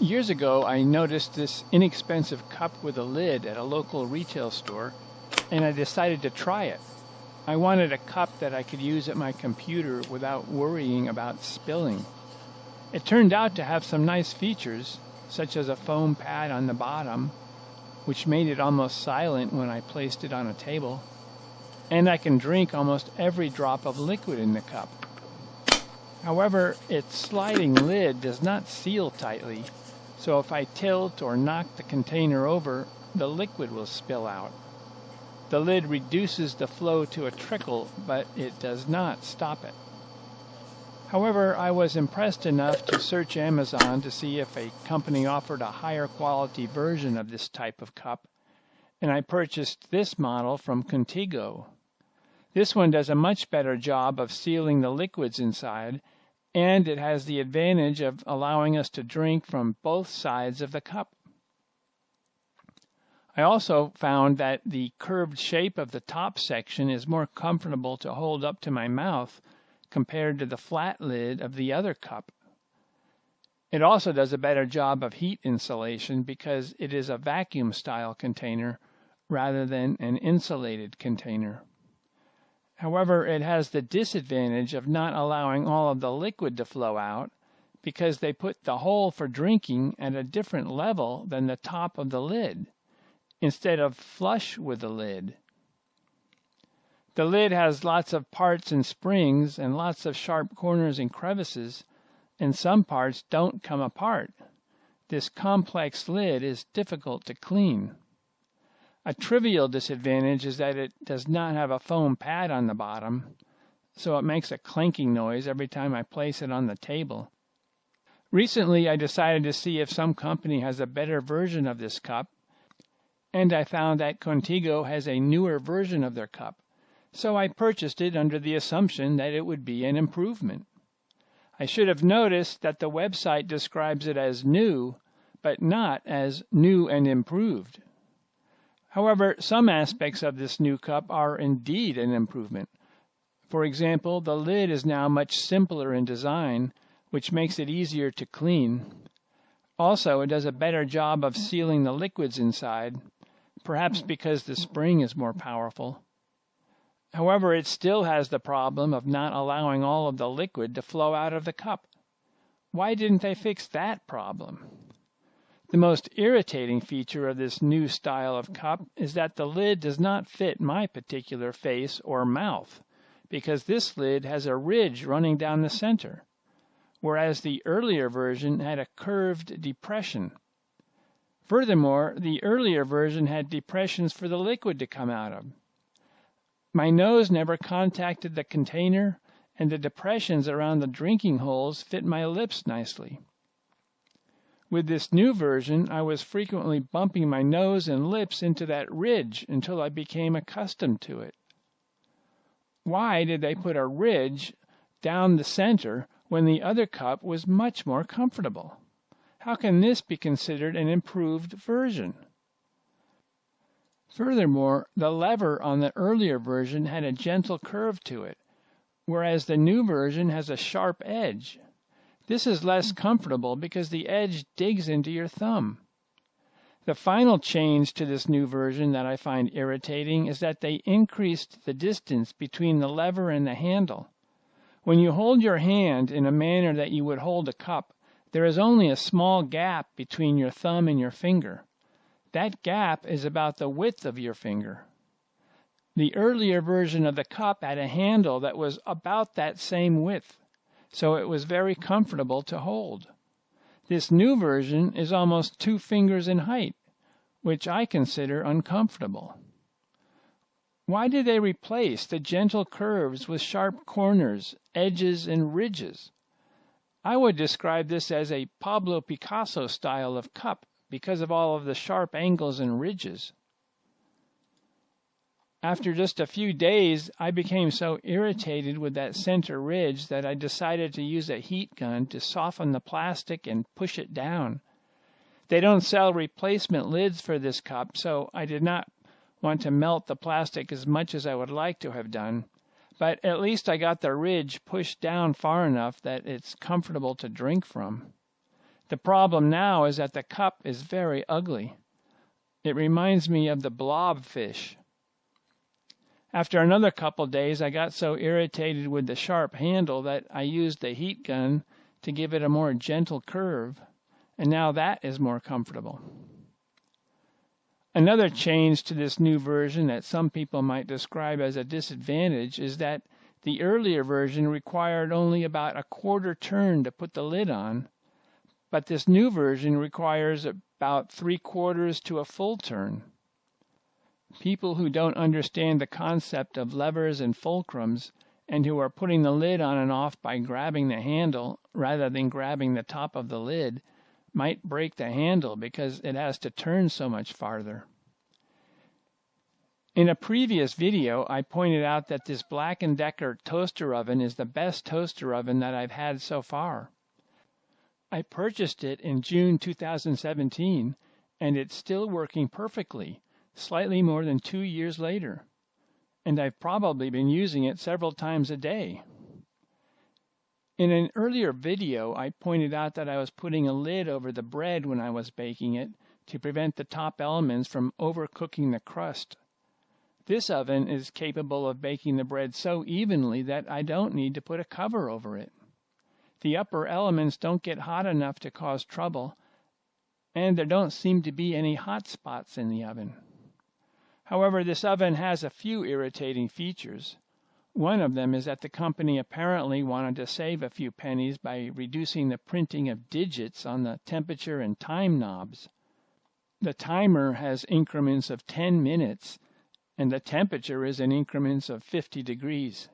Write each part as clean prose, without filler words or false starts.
Years ago, I noticed this inexpensive cup with a lid at a local retail store, and I decided to try it. I wanted a cup that I could use at my computer without worrying about spilling. It turned out to have some nice features, such as a foam pad on the bottom, which made it almost silent when I placed it on a table, and I can drink almost every drop of liquid in the cup. However, its sliding lid does not seal tightly, so if I tilt or knock the container over, the liquid will spill out. The lid reduces the flow to a trickle, but it does not stop it. However, I was impressed enough to search Amazon to see if a company offered a higher quality version of this type of cup, and I purchased this model from Contigo. This one does a much better job of sealing the liquids inside, and it has the advantage of allowing us to drink from both sides of the cup. I also found that the curved shape of the top section is more comfortable to hold up to my mouth compared to the flat lid of the other cup. It also does a better job of heat insulation because it is a vacuum-style container rather than an insulated container. However, it has the disadvantage of not allowing all of the liquid to flow out because they put the hole for drinking at a different level than the top of the lid, instead of flush with the lid. The lid has lots of parts and springs and lots of sharp corners and crevices, and some parts don't come apart. This complex lid is difficult to clean. A trivial disadvantage is that it does not have a foam pad on the bottom, so it makes a clanking noise every time I place it on the table. Recently, I decided to see if some company has a better version of this cup, and I found that Contigo has a newer version of their cup, so I purchased it under the assumption that it would be an improvement. I should have noticed that the website describes it as new, but not as new and improved. However, some aspects of this new cup are indeed an improvement. For example, the lid is now much simpler in design, which makes it easier to clean. Also, it does a better job of sealing the liquids inside, perhaps because the spring is more powerful. However, it still has the problem of not allowing all of the liquid to flow out of the cup. Why didn't they fix that problem? The most irritating feature of this new style of cup is that the lid does not fit my particular face or mouth, because this lid has a ridge running down the center, whereas the earlier version had a curved depression. Furthermore, the earlier version had depressions for the liquid to come out of. My nose never contacted the container, and the depressions around the drinking holes fit my lips nicely. With this new version, I was frequently bumping my nose and lips into that ridge until I became accustomed to it. Why did they put a ridge down the center when the other cup was much more comfortable? How can this be considered an improved version? Furthermore, the lever on the earlier version had a gentle curve to it, whereas the new version has a sharp edge. This is less comfortable because the edge digs into your thumb. The final change to this new version that I find irritating is that they increased the distance between the lever and the handle. When you hold your hand in a manner that you would hold a cup, there is only a small gap between your thumb and your finger. That gap is about the width of your finger. The earlier version of the cup had a handle that was about that same width, so it was very comfortable to hold. This new version is almost 2 fingers in height, which I consider uncomfortable. Why did they replace the gentle curves with sharp corners, edges, and ridges? I would describe this as a Pablo Picasso style of cup because of all of the sharp angles and ridges. After just a few days, I became so irritated with that center ridge that I decided to use a heat gun to soften the plastic and push it down. They don't sell replacement lids for this cup, so I did not want to melt the plastic as much as I would like to have done, but at least I got the ridge pushed down far enough that it's comfortable to drink from. The problem now is that the cup is very ugly. It reminds me of the blobfish. After another couple days, I got so irritated with the sharp handle that I used the heat gun to give it a more gentle curve, and now that is more comfortable. Another change to this new version that some people might describe as a disadvantage is that the earlier version required only about a quarter turn to put the lid on, but this new version requires about 3/4 to a full turn. People who don't understand the concept of levers and fulcrums and who are putting the lid on and off by grabbing the handle rather than grabbing the top of the lid might break the handle because it has to turn so much farther. In a previous video, I pointed out that this Black & Decker toaster oven is the best toaster oven that I've had so far. I purchased it in June 2017, and it's still working perfectly, slightly more than 2 years later. And I've probably been using it several times a day. In an earlier video, I pointed out that I was putting a lid over the bread when I was baking it to prevent the top elements from overcooking the crust. This oven is capable of baking the bread so evenly that I don't need to put a cover over it. The upper elements don't get hot enough to cause trouble, and there don't seem to be any hot spots in the oven. However, this oven has a few irritating features. One of them is that the company apparently wanted to save a few pennies by reducing the printing of digits on the temperature and time knobs. The timer has increments of 10 minutes, and the temperature is in increments of 50 degrees.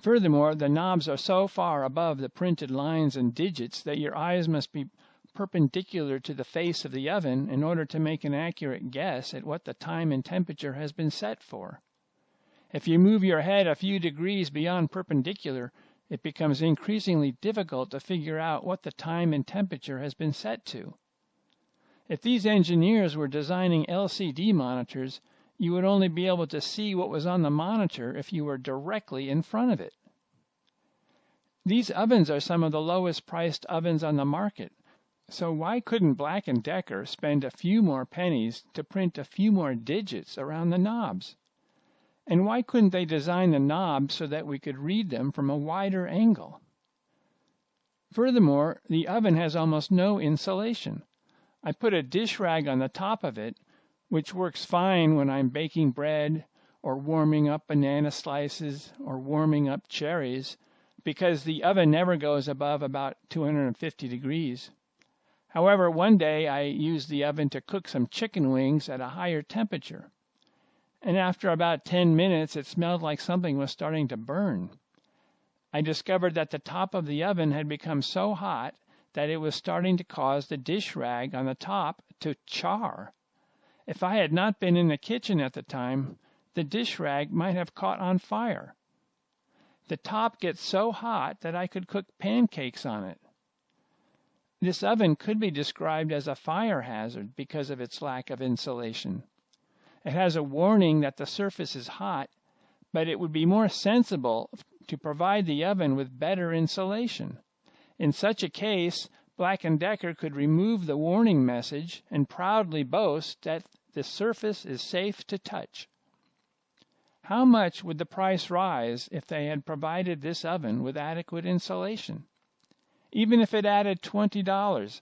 Furthermore, the knobs are so far above the printed lines and digits that your eyes must be perpendicular to the face of the oven in order to make an accurate guess at what the time and temperature has been set for. If you move your head a few degrees beyond perpendicular, it becomes increasingly difficult to figure out what the time and temperature has been set to. If these engineers were designing LCD monitors, you would only be able to see what was on the monitor if you were directly in front of it. These ovens are some of the lowest priced ovens on the market, so why couldn't Black & Decker spend a few more pennies to print a few more digits around the knobs? And why couldn't they design the knobs so that we could read them from a wider angle? Furthermore, the oven has almost no insulation. I put a dish rag on the top of it, which works fine when I'm baking bread or warming up banana slices or warming up cherries, because the oven never goes above about 250 degrees. However, one day I used the oven to cook some chicken wings at a higher temperature, and after about 10 minutes it smelled like something was starting to burn. I discovered that the top of the oven had become so hot that it was starting to cause the dish rag on the top to char. If I had not been in the kitchen at the time, the dish rag might have caught on fire. The top gets so hot that I could cook pancakes on it. This oven could be described as a fire hazard because of its lack of insulation. It has a warning that the surface is hot, but it would be more sensible to provide the oven with better insulation. In such a case, Black & Decker could remove the warning message and proudly boast that the surface is safe to touch. How much would the price rise if they had provided this oven with adequate insulation? Even if it added $20,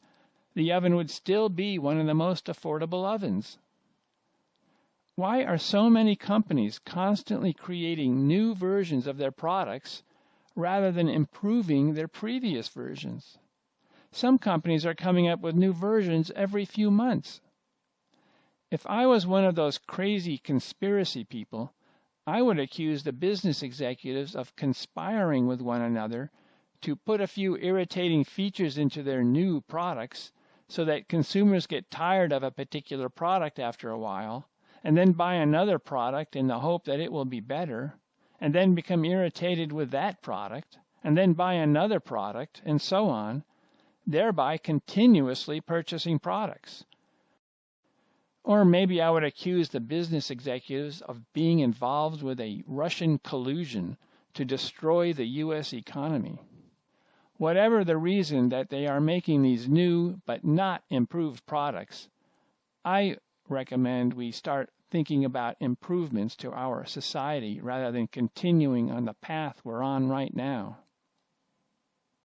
the oven would still be one of the most affordable ovens. Why are so many companies constantly creating new versions of their products rather than improving their previous versions? Some companies are coming up with new versions every few months. If I was one of those crazy conspiracy people, I would accuse the business executives of conspiring with one another to put a few irritating features into their new products so that consumers get tired of a particular product after a while, and then buy another product in the hope that it will be better, and then become irritated with that product, and then buy another product, and so on, thereby continuously purchasing products. Or maybe I would accuse the business executives of being involved with a Russian collusion to destroy the U.S. economy. Whatever the reason that they are making these new but not improved products, I recommend we start thinking about improvements to our society rather than continuing on the path we're on right now.